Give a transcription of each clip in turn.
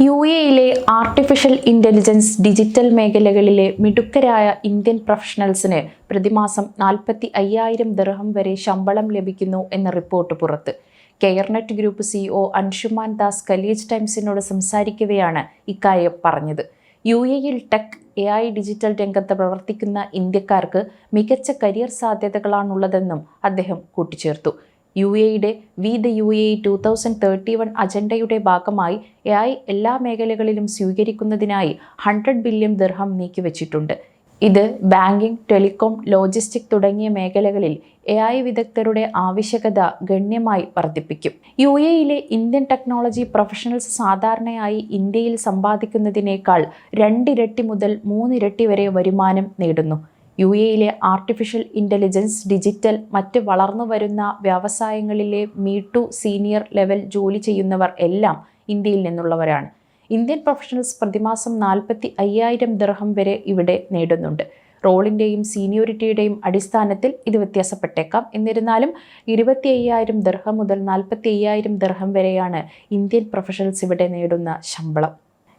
യുഎഇയിലെ artificial intelligence digital മേഖലകളിലെ മിടുക്കരായ Indian പ്രൊഫഷണൽസിന് പ്രതിമാസം 45,000 ദിർഹം വരെ ശമ്പളം ലഭിക്കുന്നു എന്ന റിപ്പോർട്ട് പുറത്ത്. കെയർനെറ്റ് ഗ്രൂപ്പ് സിഇഒ അൻഷുമാൻ ദാസ് ഖലീജ് ടൈംസിനോട് സംസാരിക്കവെയാണ് ഇക്കാര്യം പറഞ്ഞത്. യുഎഇയിൽ ടെക്, AI ഡിജിറ്റൽ രംഗത്ത് പ്രവർത്തിക്കുന്ന ഇന്ത്യക്കാർക്ക് മികച്ച കരിയർ സാധ്യതകളാണുള്ളതെന്നും അദ്ദേഹം കൂട്ടിച്ചേർത്തു. യുഎഇയുടെ വി ദ UAE 2031 അജണ്ടയുടെ ഭാഗമായി AI എല്ലാ മേഖലകളിലും സ്വീകരിക്കുന്നതിനായി 100 ബില്യൺ ദിർഹം നീക്കിവച്ചിട്ടുണ്ട്. ഇത് ബാങ്കിംഗ്, ടെലികോം, ലോജിസ്റ്റിക് തുടങ്ങിയ മേഖലകളിൽ AI വിദഗ്ധരുടെ ആവശ്യകത ഗണ്യമായി വർദ്ധിപ്പിക്കും. യുഎഇയിലെ ഇന്ത്യൻ ടെക്നോളജി പ്രൊഫഷണൽസ് സാധാരണയായി ഇന്ത്യയിൽ സമ്പാദിക്കുന്നതിനേക്കാൾ 2 ഇരട്ടി മുതൽ 3 ഇരട്ടി വരെ വരുമാനം നേടുന്നു. യുഎഇയിലെ ആർട്ടിഫിഷ്യൽ ഇന്റലിജൻസ്, ഡിജിറ്റൽ, മറ്റ് വളർന്നുവരുന്ന വ്യവസായങ്ങളിലെ മീ ടു സീനിയർ ലെവൽ ജോലി ചെയ്യുന്നവർ എല്ലാം ഇന്ത്യയിൽ നിന്നുള്ളവരാണ്. ഇന്ത്യൻ പ്രൊഫഷണൽസ് പ്രതിമാസം 45,000 ദിർഹം വരെ ഇവിടെ നേടുന്നുണ്ട്. റോളിൻ്റെയും സീനിയോറിറ്റിയുടെയും അടിസ്ഥാനത്തിൽ ഇത് വ്യത്യാസപ്പെട്ടേക്കാം. എന്നിരുന്നാലും 25,000 ദിർഹം മുതൽ 45,000 ദിർഹം വരെയാണ് ഇന്ത്യൻ പ്രൊഫഷണൽസ് ഇവിടെ നേടുന്ന ശമ്പളം.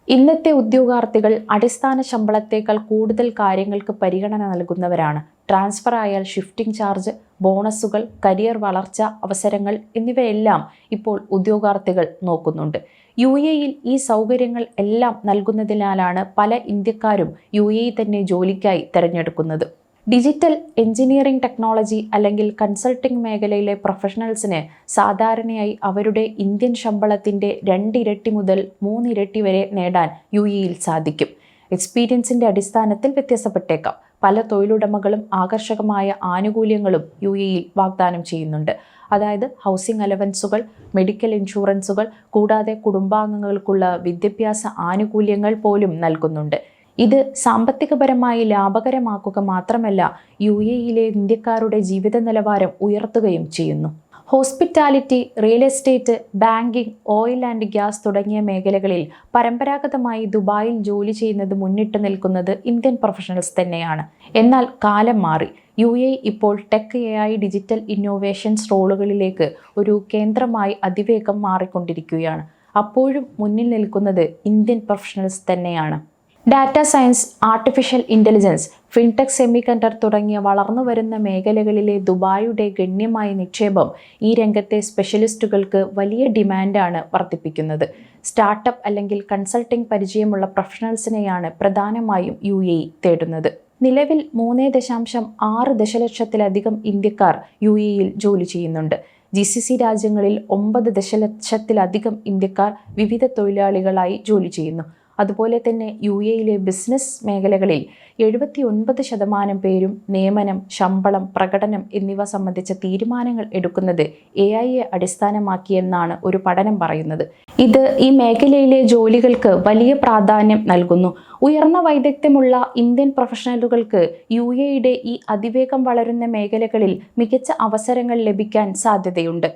ഇന്നത്തെ ഉദ്യോഗാർത്ഥികൾ അടിസ്ഥാന ശമ്പളത്തേക്കാൾ കൂടുതൽ കാര്യങ്ങൾക്ക് പരിഗണന നൽകുന്നവരാണ്. ട്രാൻസ്ഫർ ആയാൽ ഷിഫ്റ്റിംഗ് ചാർജ്, ബോണസുകൾ, കരിയർ വളർച്ച അവസരങ്ങൾ എന്നിവയെല്ലാം ഇപ്പോൾ ഉദ്യോഗാർത്ഥികൾ നോക്കുന്നുണ്ട്. യുഎഇയിൽ ഈ സൗകര്യങ്ങൾ എല്ലാം നൽകുന്നതിനാലാണ് പല ഇന്ത്യക്കാരും യുഎഇ തന്നെ ജോലിക്കായി തിരഞ്ഞെടുക്കുന്നത്. ഡിജിറ്റൽ, എഞ്ചിനീയറിംഗ്, ടെക്നോളജി അല്ലെങ്കിൽ കൺസൾട്ടിംഗ് മേഖലയിലെ പ്രൊഫഷണൽസിന് സാധാരണയായി അവരുടെ ഇന്ത്യൻ ശമ്പളത്തിൻ്റെ 2 ഇരട്ടി മുതൽ 3 ഇരട്ടി വരെ നേടാൻ യുഎഇയിൽ സാധിക്കും. എക്സ്പീരിയൻസിൻ്റെ അടിസ്ഥാനത്തിൽ വ്യത്യാസപ്പെട്ടേക്കാം. പല തൊഴിലുടമകളും ആകർഷകമായ ആനുകൂല്യങ്ങളും യുഎഇയിൽ വാഗ്ദാനം ചെയ്യുന്നുണ്ട്. അതായത് ഹൗസിംഗ് അലവൻസുകൾ, മെഡിക്കൽ ഇൻഷുറൻസുകൾ, കൂടാതെ കുടുംബാംഗങ്ങൾക്കുള്ള വിദ്യാഭ്യാസ ആനുകൂല്യങ്ങൾ പോലും നൽകുന്നുണ്ട്. ഇത് സാമ്പത്തികപരമായി ലാഭകരമാക്കുക മാത്രമല്ല, യുഎഇയിലെ ഇന്ത്യക്കാരുടെ ജീവിത നിലവാരം ഉയർത്തുകയും ചെയ്യുന്നു. Hospitality, real estate, banking, oil and gas തുടങ്ങിയ മേഖലകളിൽ പരമ്പരാഗതമായി ദുബായിൽ ജോലി ചെയ്യുന്നത് മുന്നിട്ട് നിൽക്കുന്നത് ഇന്ത്യൻ പ്രൊഫഷണൽസ് തന്നെയാണ്. എന്നാൽ കാലം മാറി. യുഎഇ ഇപ്പോൾ ടെക്, AI, ഡിജിറ്റൽ ഇന്നോവേഷൻസ് റോളുകളിലേക്ക് ഒരു കേന്ദ്രമായി അതിവേഗം മാറിക്കൊണ്ടിരിക്കുകയാണ്. അപ്പോഴും മുന്നിൽ നിൽക്കുന്നത് ഇന്ത്യൻ പ്രൊഫഷണൽസ് തന്നെയാണ്. Data science, artificial intelligence, fintech, semiconductor തുടങ്ങിയ വളർന്നുവരുന്ന മേഖലകളിലെ ദുബായിയുടെ ഗണ്യമായ നിക്ഷേപം ഈ രംഗത്തെ സ്പെഷ്യലിസ്റ്റുകൾക്ക് വലിയ ഡിമാൻഡാണ് വർദ്ധിപ്പിക്കുന്നത്. സ്റ്റാർട്ടപ്പ് അല്ലെങ്കിൽ കൺസൾട്ടിംഗ് പരിചയമുള്ള പ്രൊഫഷണൽസിനെയാണ് പ്രധാനമായും യുഎഇ തേടുന്നത്. നിലവിൽ 3.6 ദശലക്ഷത്തിലധികം ഇന്ത്യക്കാർ യുഎഇയിൽ ജോലി ചെയ്യുന്നുണ്ട്. GCC രാജ്യങ്ങളിൽ 9 ദശലക്ഷത്തിലധികം ഇന്ത്യക്കാർ വിവിധ തൊഴിലാളികളായി ജോലി ചെയ്യുന്നു. അതുപോലെ തന്നെ യുഎഇയിലെ ബിസിനസ് മേഖലകളിൽ 79% പേരും നിയമനം, ശമ്പളം, പ്രകടനം എന്നിവ സംബന്ധിച്ച തീരുമാനങ്ങൾ എടുക്കുന്നത് AIയെ അടിസ്ഥാനമാക്കിയെന്നാണ് ഒരു പഠനം പറയുന്നത്. ഇത് ഈ മേഖലയിലെ ജോലികൾക്ക് വലിയ പ്രാധാന്യം നൽകുന്നു. ഉയർന്ന വൈദഗ്ധ്യമുള്ള ഇന്ത്യൻ പ്രൊഫഷണലുകൾക്ക് യുഎഇയുടെ ഈ അതിവേഗം വളരുന്ന മേഖലകളിൽ മികച്ച അവസരങ്ങൾ ലഭിക്കാൻ സാധ്യതയുണ്ട്.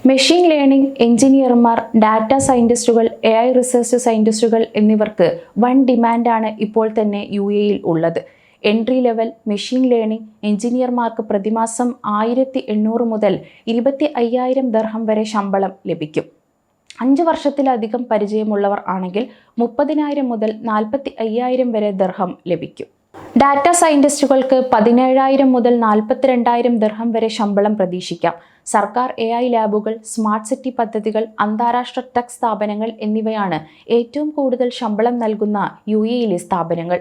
മെഷീൻ ലേണിംഗ് എഞ്ചിനീയർമാർ, ഡാറ്റ സയൻറ്റിസ്റ്റുകൾ, AI റിസർച്ച് സയൻറ്റിസ്റ്റുകൾ എന്നിവർക്ക് വൻ ഡിമാൻഡാണ് ഇപ്പോൾ തന്നെ യുഎഇയിൽ ഉള്ളത്. എൻട്രി ലെവൽ മെഷീൻ ലേണിംഗ് എഞ്ചിനീയർമാർക്ക് പ്രതിമാസം 1,800 മുതൽ 25,000 ദിർഹം വരെ ശമ്പളം ലഭിക്കും. 5 വർഷത്തിലധികം പരിചയമുള്ളവർ ആണെങ്കിൽ 30,000 മുതൽ 45,000 വരെ ദിർഹം ലഭിക്കും. ഡാറ്റ സയൻറ്റിസ്റ്റുകൾക്ക് 17,000 മുതൽ 42,000 ദിർഹം വരെ ശമ്പളം പ്രതീക്ഷിക്കാം. സർക്കാർ AI ലാബുകൾ, സ്മാർട്ട് സിറ്റി പദ്ധതികൾ, അന്താരാഷ്ട്ര ടെക് സ്ഥാപനങ്ങൾ എന്നിവയാണ് ഏറ്റവും കൂടുതൽ ശമ്പളം നൽകുന്ന യുഎഇയിലെ സ്ഥാപനങ്ങൾ.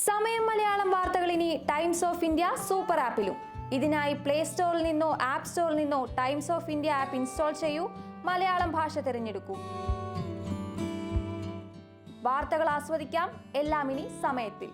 സമയം മലയാളം വാർത്തകൾ ഇനി ടൈംസ് ഓഫ് ഇന്ത്യ സൂപ്പർ ആപ്പിലും. ഇതിനായി പ്ലേ സ്റ്റോറിൽ നിന്നോ ആപ്പ് സ്റ്റോറിൽ നിന്നോ times of India app install ചെയ്യൂ. മലയാളം ഭാഷ തിരഞ്ഞെടുക്കൂ. വാർത്തകൾ ആസ്വദിക്കാം. എല്ലാം ഇനി സമയത്തിൽ.